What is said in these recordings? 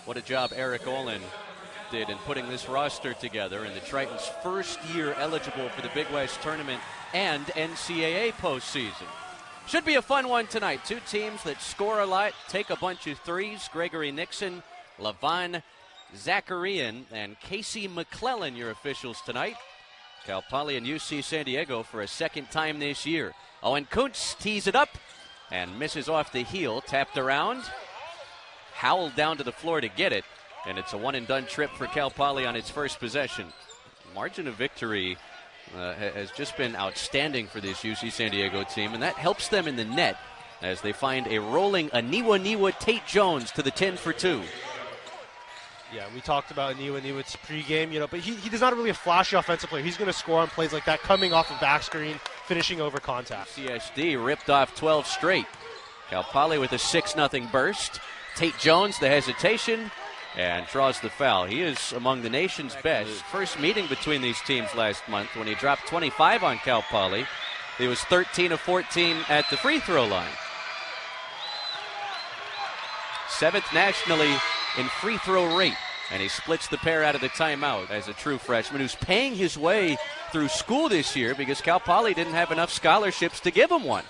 What a job Eric Olin did in putting this roster together, and the Tritons' first year eligible for the Big West Tournament and NCAA postseason. Should be a fun one tonight. Two teams that score a lot, take a bunch of threes. Gregory Nixon, Levon Zacharian, and Casey McClellan, your officials tonight. Cal Poly and UC San Diego for a second time this year. Owen Kuntz tees it up and misses off the heel, tapped around, howled down to the floor to get it, and it's a one-and-done trip for Cal Poly on its first possession. Margin of victory has just been outstanding for this UC San Diego team, and that helps them in the net as they find a rolling Aniwa Tait-Jones to the 10 for 2. Yeah, we talked about Aniwa's pregame, but he's not really a flashy offensive player. He's going to score on plays like that, coming off of back screen, finishing over contact. UCSD ripped off 12 straight. Cal Poly with a 6-0 burst. Tait-Jones, the hesitation, and draws the foul. He is among the nation's best. First meeting between these teams last month when he dropped 25 on Cal Poly. He was 13 of 14 at the free throw line. 7th nationally in free throw rate, and he splits the pair out of the timeout as a true freshman who's paying his way through school this year because Cal Poly didn't have enough scholarships to give him one.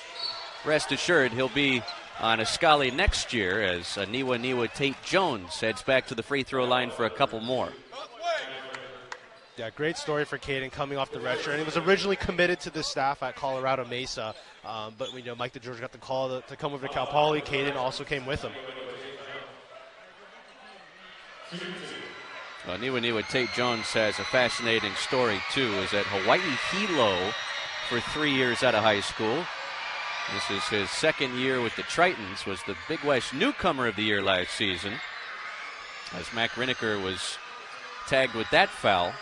Rest assured, he'll be on a Scully next year as Aniwa Tait-Jones heads back to the free throw line for a couple more. Yeah, great story for Caden coming off the red shirt. And he was originally committed to the staff at Colorado Mesa, but Mike DeGeorge got the call to come over to Cal Poly. Caden also came with him. Aniwa Tait-Jones has a fascinating story too. Is at Hawaii Hilo for 3 years out of high school. This is his second year with the Tritons, was the Big West Newcomer of the Year last season, as Mac Riniker was tagged with that foul.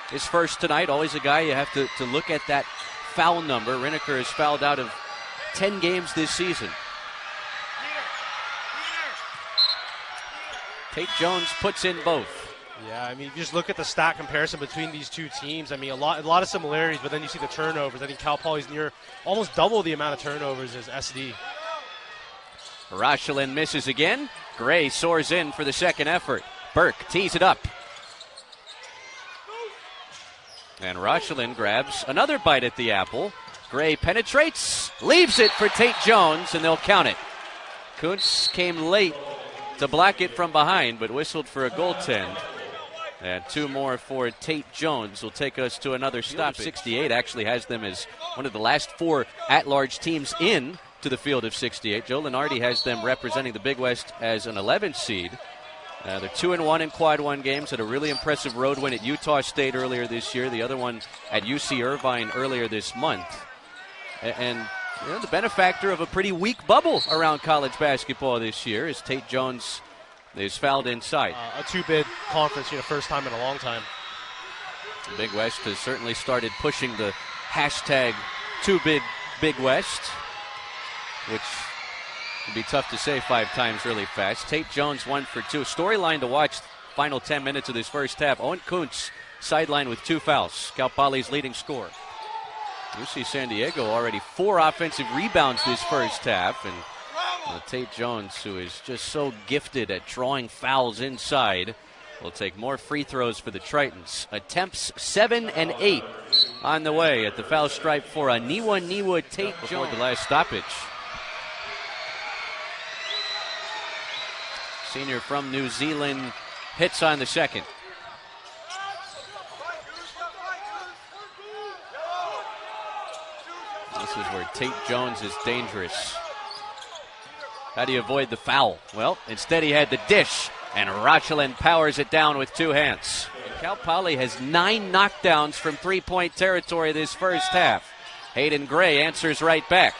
His first tonight, always a guy you have to look at that foul number. Riniker has fouled out of 10 games this season. Tait-Jones puts in both. Yeah, you just look at the stat comparison between these two teams. A lot of similarities, but then you see the turnovers. I think Cal Poly's near almost double the amount of turnovers as SD. Rochelin misses again. Gray soars in for the second effort. Burke tees it up. And Rochelin grabs another bite at the apple. Gray penetrates, leaves it for Tait-Jones, and they'll count it. Kuntz came late to block it from behind, but whistled for a goaltend. And two more for Tait-Jones will take us to another stop. 68 actually has them as one of the last 4 at-large teams in to the field of 68. Joe Lenardi has them representing the Big West as an 11th seed. They're 2-1 in Quad 1 games, had a really impressive road win at Utah State earlier this year, the other one at UC Irvine earlier this month. And the benefactor of a pretty weak bubble around college basketball this year is Tait-Jones. Is fouled inside. A two-bid conference, first time in a long time. The Big West has certainly started pushing the hashtag two-bid Big West, which would be tough to say 5 times really fast. Tait-Jones 1 for 2. Storyline to watch final 10 minutes of this first half. Owen Kuntz sidelined with 2 fouls. Cal Poly's leading scorer. UC San Diego already 4 offensive rebounds this first half, and Tait-Jones, who is just so gifted at drawing fouls inside, will take more free throws for the Tritons. Attempts 7 and 8 on the way at the foul stripe for Aniwa Tait-Jones before the last stoppage. Senior from New Zealand hits on the second. This is where Tait-Jones is dangerous. How do you avoid the foul? Well, instead he had the dish, and Rochelin powers it down with 2 hands. And Cal Poly has 9 knockdowns from three-point territory this first half. Hayden Gray answers right back.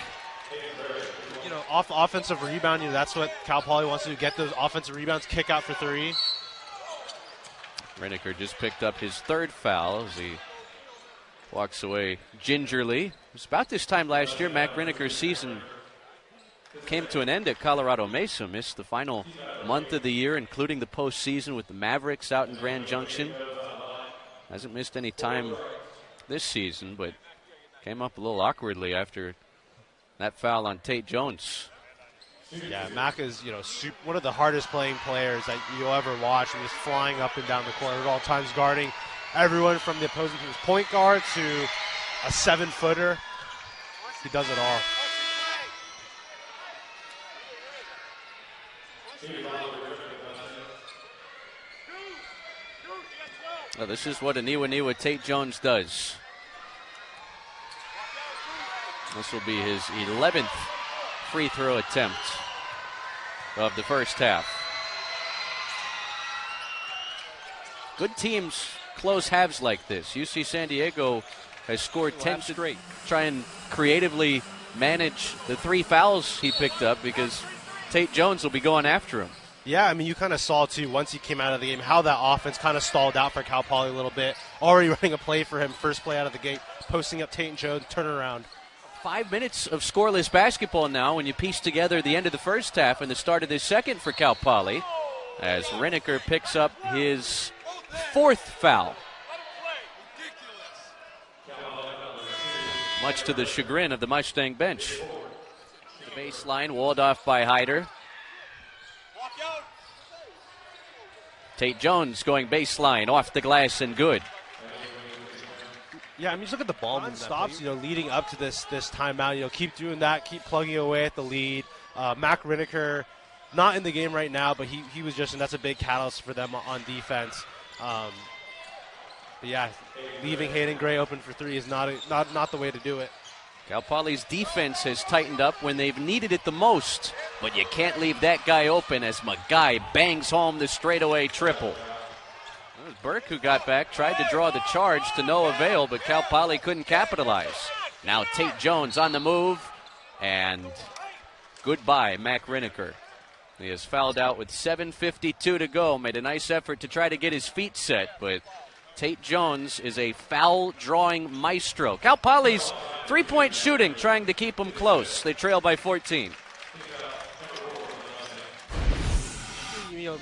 Off offensive rebound, that's what Cal Poly wants to do, get those offensive rebounds, kick out for 3. Riniker just picked up his 3rd foul as he walks away gingerly. It was about this time last year Mac Riniker's season came to an end at Colorado Mesa. Missed the final month of the year, including the postseason with the Mavericks out in Grand Junction. Hasn't missed any time this season, but came up a little awkwardly after that foul on Tait-Jones. Yeah, Mac is, one of the hardest playing players that you'll ever watch, and just flying up and down the court at all times, guarding everyone from the opposing team's point guard to a 7-footer. He does it all. Well, this is what Aniwa Tait-Jones does. This will be his 11th free throw attempt of the first half. Good teams close halves like this. UC San Diego has scored 10 straight. Try and creatively manage the 3 fouls he picked up because Tait-Jones will be going after him. Yeah, I mean, you kind of saw, too, once he came out of the game, how that offense kind of stalled out for Cal Poly a little bit. Already running a play for him, first play out of the gate, posting up Tait-Jones, turnaround. 5 minutes of scoreless basketball now when you piece together the end of the first half and the start of the second for Cal Poly as Riniker picks up his 4th foul. Much to the chagrin of the Mustang bench. The baseline walled off by Hyder. Tait-Jones going baseline, off the glass and good. Yeah, I mean, just look at the ball movement stops, leading up to this timeout. Keep doing that, keep plugging away at the lead. Mac Riniker, not in the game right now, but he was just, and that's a big catalyst for them on defense. But yeah, leaving Hayden Gray open for 3 is not the way to do it. Cal Poly's defense has tightened up when they've needed it the most, but you can't leave that guy open as Magai bangs home the straightaway triple. It was Burke who got back, tried to draw the charge to no avail, but Cal Poly couldn't capitalize. Now Tait-Jones on the move, and goodbye, Mac Riniker. He is fouled out with 7:52 to go. Made a nice effort to try to get his feet set, but Tait-Jones is a foul-drawing maestro. Cal Poly's three-point shooting trying to keep them close. They trail by 14.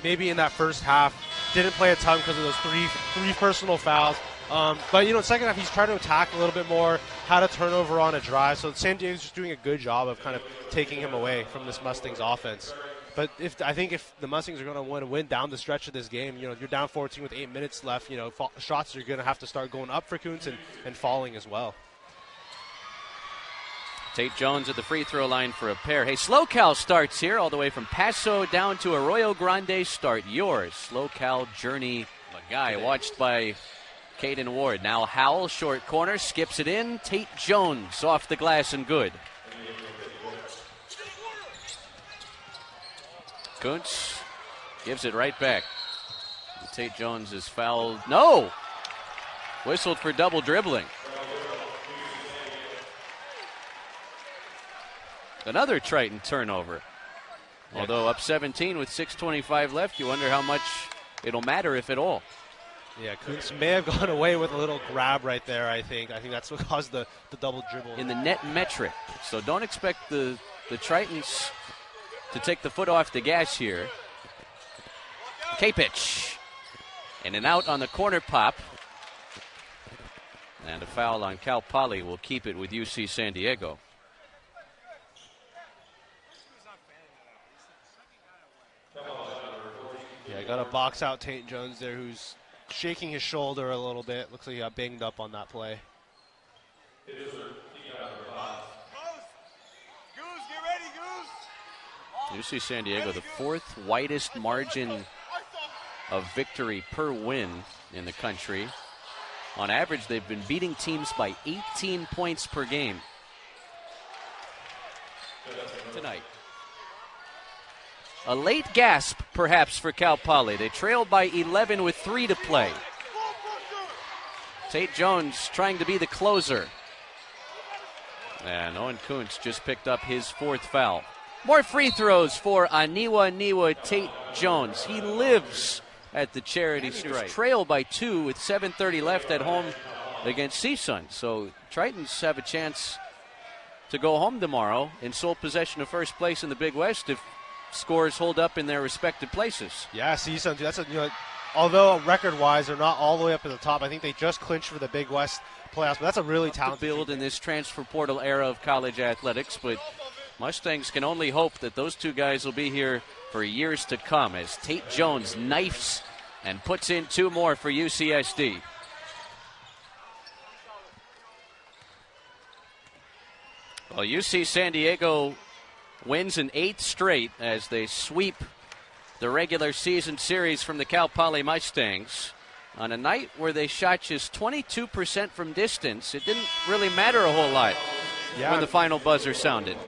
Maybe in that first half, didn't play a ton because of those three personal fouls. But, second half, he's trying to attack a little bit more, had a turnover on a drive. So San Diego's just doing a good job of kind of taking him away from this Mustangs offense. But I think if the Mustangs are going to want to win down the stretch of this game, you're down 14 with 8 minutes left. Shots are going to have to start going up for Kuntz and falling as well. Tait-Jones at the free throw line for a pair. Hey, SloCal starts here all the way from Paso down to Arroyo Grande. Start yours. SloCal journey. Magai watched by Caden Ward. Now Howell, short corner, skips it in. Tait-Jones off the glass and good. Kuntz gives it right back. Tait-Jones is fouled. No! Whistled for double dribbling. Another Triton turnover. Although up 17 with 6:25 left, you wonder how much it'll matter, if at all. Yeah, Kuntz may have gone away with a little grab right there, I think. I think that's what caused the double dribble. In the net metric. So don't expect the Tritons to take the foot off the gas here. K-pitch. And an out on the corner pop. And a foul on Cal Poly will keep it with UC San Diego. Yeah, got to box out Tait-Jones there, who's shaking his shoulder a little bit. Looks like he got banged up on that play. UC San Diego, the 4th widest margin of victory per win in the country. On average, they've been beating teams by 18 points per game tonight. A late gasp, perhaps, for Cal Poly. They trailed by 11 with 3 to play. Tait-Jones trying to be the closer. And Owen Kuntz just picked up his 4th foul. More free throws for Aniwa Tait-Jones. He lives at the charity stripe. Trail by 2 with 7:30 left at home against CSUN. So Tritons have a chance to go home tomorrow in sole possession of first place in the Big West if scores hold up in their respective places. Yeah, CSUN, that's although record-wise they're not all the way up at the top, I think they just clinched for the Big West playoffs, but that's a really talented build in this transfer portal era of college athletics, but Mustangs can only hope that those two guys will be here for years to come as Tait-Jones knifes and puts in 2 more for UCSD. Well, UC San Diego wins an 8th straight as they sweep the regular season series from the Cal Poly Mustangs on a night where they shot just 22% from distance. It didn't really matter a whole lot when the final buzzer sounded.